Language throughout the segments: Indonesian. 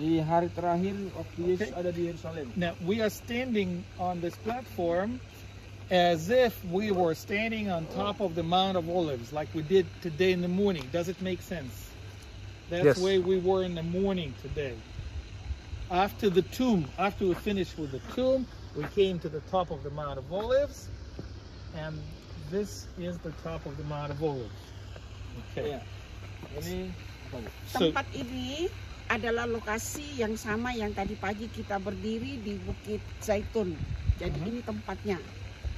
Jadi hari terakhir waktu Yesus ada di Yerusalem. Now we are standing on this platform as if we were standing on top of the Mount of Olives, like we did today in the morning. Does it make sense? That's Yes. the way we were in the morning today. After the tomb, after we finished with the tomb, we came to the top of the Mount of Olives, and this is the top of the Mount of Olives. Okay. Ya. Ini So, Tempat ini adalah lokasi yang sama yang tadi pagi kita berdiri di Bukit Zaitun. Jadi ini tempatnya.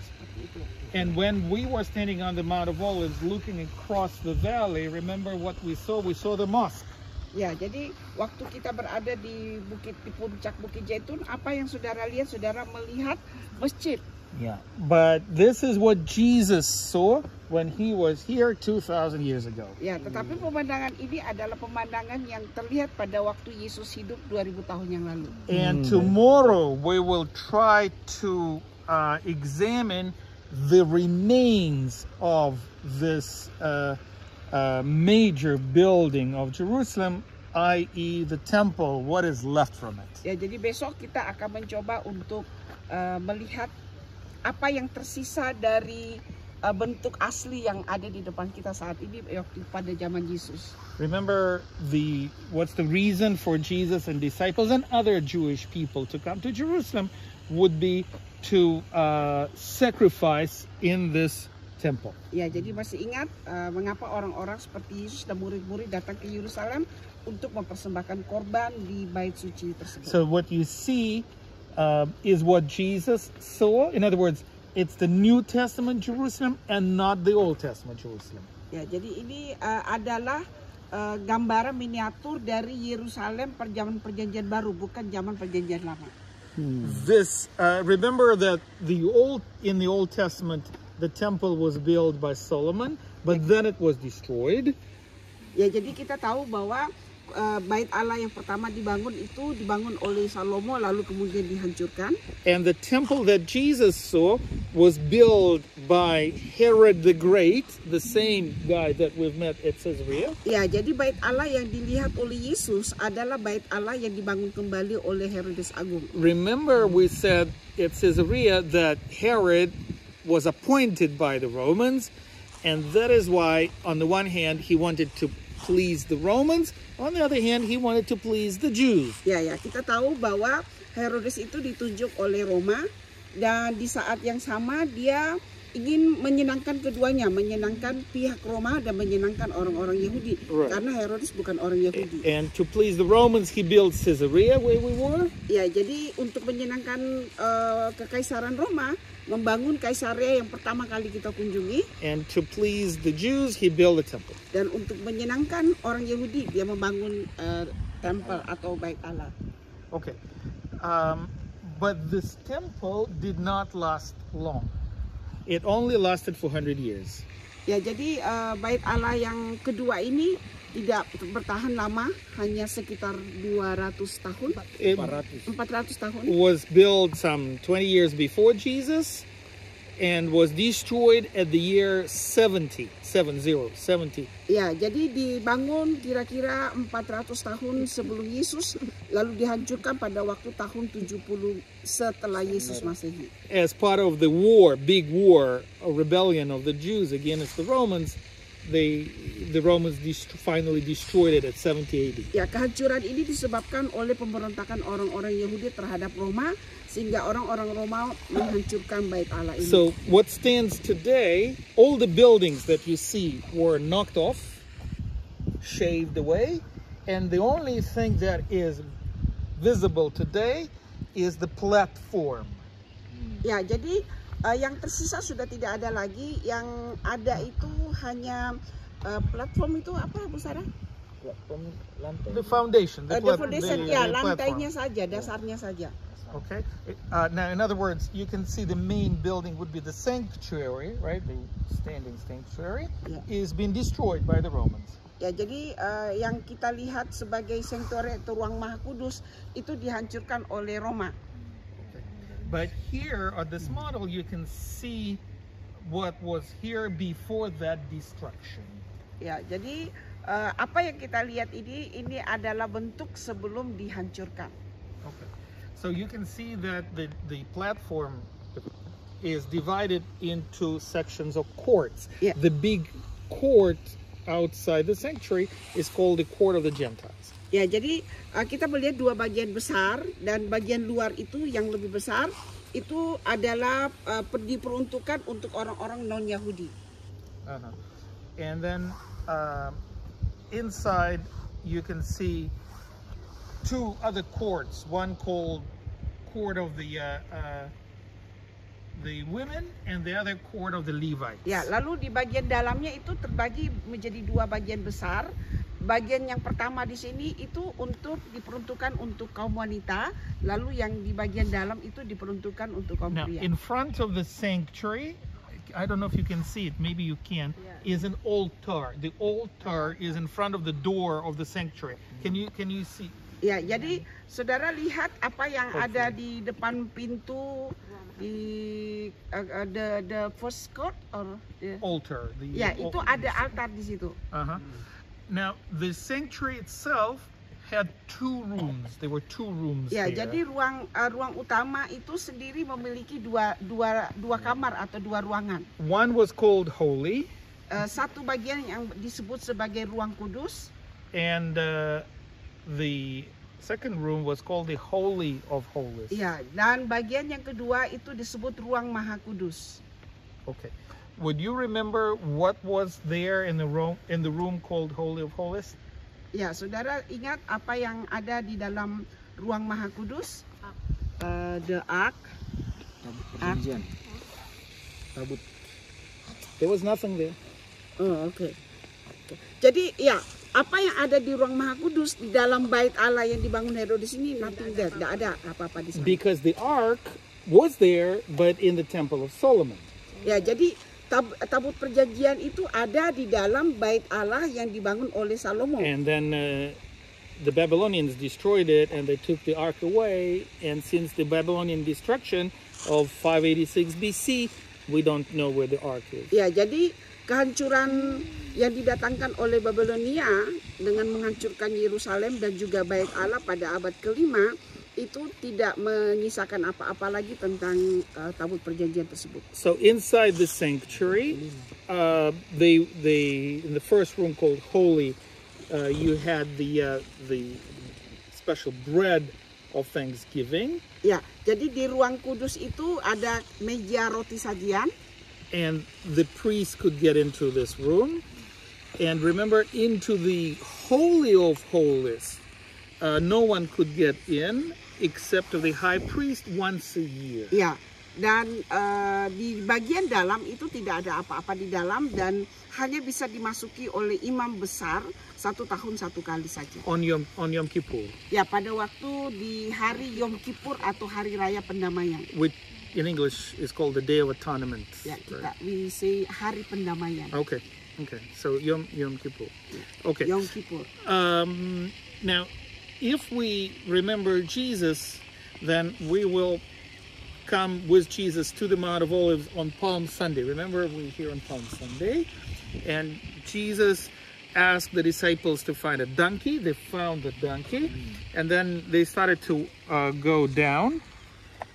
Seperti itu. and when we were standing on the Mount of Olives looking across the valley, remember what we saw? We saw the mosque. Ya, jadi waktu kita berada di puncak Bukit Zaitun, apa yang saudara lihat? Saudara melihat masjid. Yeah. But this is what Jesus saw when he was here 2,000 years ago. Ya, tetapi pemandangan ini adalah pemandangan yang terlihat pada waktu Yesus hidup 2000 tahun yang lalu. And tomorrow we will try to examine the remains of this major building of Jerusalem, i.e. the temple, what is left from it. Ya, jadi besok kita akan mencoba untuk melihat apa yang tersisa dari bentuk asli yang ada di depan kita saat ini waktu pada zaman Yesus. Remember what's the reason for Jesus and disciples and other Jewish people to come to Jerusalem would be to sacrifice in this temple. Ya, jadi masih ingat mengapa orang-orang seperti Yesus dan murid-murid datang ke Yerusalem untuk mempersembahkan korban di bait suci tersebut. So what you see is what Jesus saw. In other words, it's the New Testament Jerusalem and not the Old Testament Jerusalem. Ya, jadi ini adalah gambaran miniatur dari Yerusalem zaman Perjanjian Baru, bukan zaman Perjanjian Lama. This remember that in the Old Testament the temple was built by Solomon, but then it was destroyed. Ya, jadi kita tahu bahwa bait Allah yang pertama dibangun oleh Salomo, lalu kemudian dihancurkan. And the temple that Jesus saw was built by Herod the Great, the same guy that we've met at Caesarea. Ya, jadi bait Allah yang dilihat oleh Yesus adalah bait Allah yang dibangun kembali oleh Herodes Agung. Remember we said at Caesarea that Herod was appointed by the Romans, and that is why on the one hand he wanted to please the Romans, on the other hand he wanted to please the Jews. Ya, kita tahu bahwa Herodes itu ditunjuk oleh Roma, dan di saat yang sama dia ingin menyenangkan keduanya, menyenangkan pihak Roma dan menyenangkan orang-orang Yahudi. Right. Karena Herodes bukan orang Yahudi. And to please the Romans he built Caesarea where we were. Ya, jadi untuk menyenangkan kekaisaran Roma, membangun Kaisarea yang pertama kali kita kunjungi. And to please the Jews he built a temple. Dan untuk menyenangkan orang Yahudi, dia membangun tempel atau bait Allah. Okay. But this temple did not last long. It only lasted for 100 years. Ya, jadi bait Allah yang kedua ini tidak bertahan lama, hanya sekitar 200 tahun. 400 tahun. Was built some 20 years before Jesus and was destroyed at the year 70. Ya, jadi dibangun kira-kira 400 tahun sebelum Yesus, lalu dihancurkan pada waktu tahun 70 setelah Yesus Masehi. As part of the big war, a rebellion of the Jews against the Romans, the Romans finally destroyed it at 70 AD. Ya, kehancuran ini disebabkan oleh pemberontakan orang-orang Yahudi terhadap Roma, sehingga orang-orang Roma menghancurkan bait Allah ini. So what stands today, all the buildings that you see were knocked off, shaved away, and the only thing that is visible today is the platform. Ya, jadi yang tersisa sudah tidak ada lagi. Yang ada itu hanya platform itu apa, Bu Sarah? Platform lantai. The foundation. The foundation, ya, lantainya saja, dasarnya saja. Okay. Now, in other words, you can see the main building would be the sanctuary, right? The standing sanctuary is being destroyed by the Romans. Ya, jadi yang kita lihat sebagai sanctuary atau ruang Maha Kudus itu dihancurkan oleh Roma. But here on this model, you can see what was here before that destruction. Ya, jadi apa yang kita lihat ini adalah bentuk sebelum dihancurkan. Okay. So you can see that the platform is divided into sections of courts. Yeah. The big court outside the sanctuary is called the court of the Gentiles. Ya, jadi kita melihat dua bagian besar, dan bagian luar itu yang lebih besar itu adalah diperuntukkan untuk orang-orang non-Yahudi. Uh-huh. And then inside you can see two other courts, one called court of the women and the other court of the Levites. Ya, lalu di bagian dalamnya itu terbagi menjadi dua bagian besar. Bagian yang pertama di sini itu diperuntukkan untuk kaum wanita, lalu yang di bagian dalam itu diperuntukkan untuk kaum Now, pria. in front of the sanctuary, I don't know if you can see it, maybe you can, is an altar. The altar is in front of the door of the sanctuary. Can you see? Ya, jadi saudara lihat apa yang ada di depan pintu di the first court or Altar. ya, itu ada altar di situ. Uh-huh. Now, the sanctuary itself had two rooms. There were two rooms Ya, there. jadi ruang utama itu sendiri memiliki dua kamar atau dua ruangan. One was called Holy, Satu bagian yang disebut sebagai ruang kudus, and the second room was called the Holy of Holies. ya, dan bagian yang kedua itu disebut ruang maha kudus. Okay. Would you remember what was there in the room called Holy of Holies? Ya, saudara ingat apa yang ada di dalam ruang maha kudus? The ark. Tabut perjanjian. Tabut. There was nothing there. Oh, oke. Jadi ya, apa yang ada di ruang maha kudus di dalam bait Allah yang dibangun Herodes ini, nothing there, tidak ada apa-apa di sana. Because the ark was there, but in the Temple of Solomon. Ya, jadi tabut perjanjian itu ada di dalam bait Allah yang dibangun oleh Salomo. And then the Babylonians destroyed it, and they took the ark away. And since the Babylonian destruction of 586 BC, we don't know where the ark is. Ya, jadi kehancuran yang didatangkan oleh Babilonia dengan menghancurkan Yerusalem dan juga bait Allah pada abad ke-5 itu tidak menyisakan apa-apa lagi tentang tabut perjanjian tersebut. So inside the sanctuary, they in the first room called Holy, you had the special bread of Thanksgiving. Ya, jadi di ruang kudus itu ada meja roti sajian. And the priest could get into this room. And remember, into the Holy of Holies, no one could get in except the high priest once a year. Ya, dan di bagian dalam itu tidak ada apa-apa di dalam dan hanya bisa dimasuki oleh imam besar 1 tahun 1 kali saja. On Yom Kippur. Ya, pada waktu di hari Yom Kippur atau hari raya pendamaian. Which in English is called the Day of Atonement. Ya, Right? we say hari pendamaian. Okay. So Yom Kippur. Okay. Yom Kippur. Now, if we remember Jesus, then we will come with Jesus to the Mount of Olives on Palm Sunday. Remember, we're here on Palm Sunday, and Jesus asked the disciples to find a donkey. They found the donkey, and then they started to go down.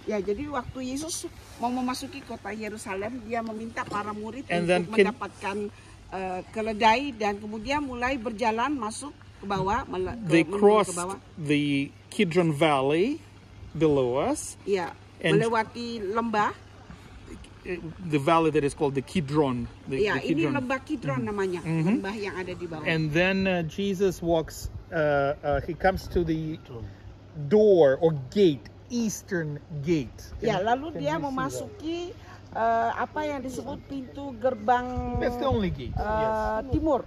Ya, jadi waktu Yesus mau memasuki kota Yerusalem, dia meminta para murid And untuk then mendapatkan keledai dan kemudian mulai berjalan masuk ke bawah, They menuju ke crossed bawah. the Kidron Valley below us, Ya, And- melewati lembah. the valley that is called the Kidron. Ya, the ini Kidron. lembah Kidron namanya, lembah yang ada di bawah. And then Jesus walks, he comes to the door or gate, eastern gate. Ya, lalu Can dia you see memasuki apa yang disebut pintu gerbang that? That's the only gate. Yes. timur.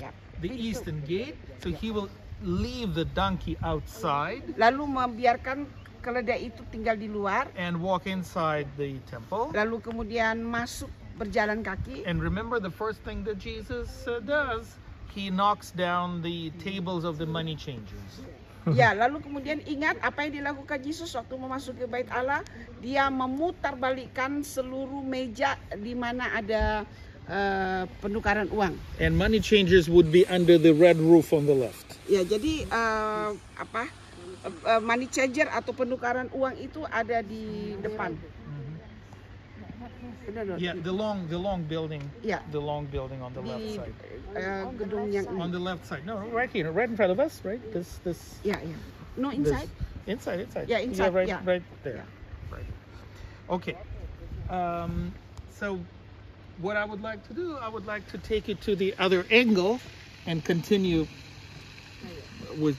Ya, The pintu. eastern gate. So he will leave the donkey outside Lalu membiarkan keledai itu tinggal di luar, and walk inside the temple. lalu kemudian masuk berjalan kaki. And remember, the first thing that Jesus does, he knocks down the tables of the money changers. Ya, lalu kemudian ingat apa yang dilakukan Yesus waktu memasuki bait Allah, dia memutarbalikkan seluruh meja di mana ada penukaran uang. And money changers would be under the red roof on the left. Ya, jadi money changer atau penukaran uang itu ada di depan. Yeah, the long building. Yeah. The long building on the left Di side. gedung yang On the left side. No, right here, right in front of us, right? This. ya. No, this- inside. Inside. Yeah, inside, right, yeah. right there. Right. Okay. So, what I would like to do, I would like to take it to the other angle and continue with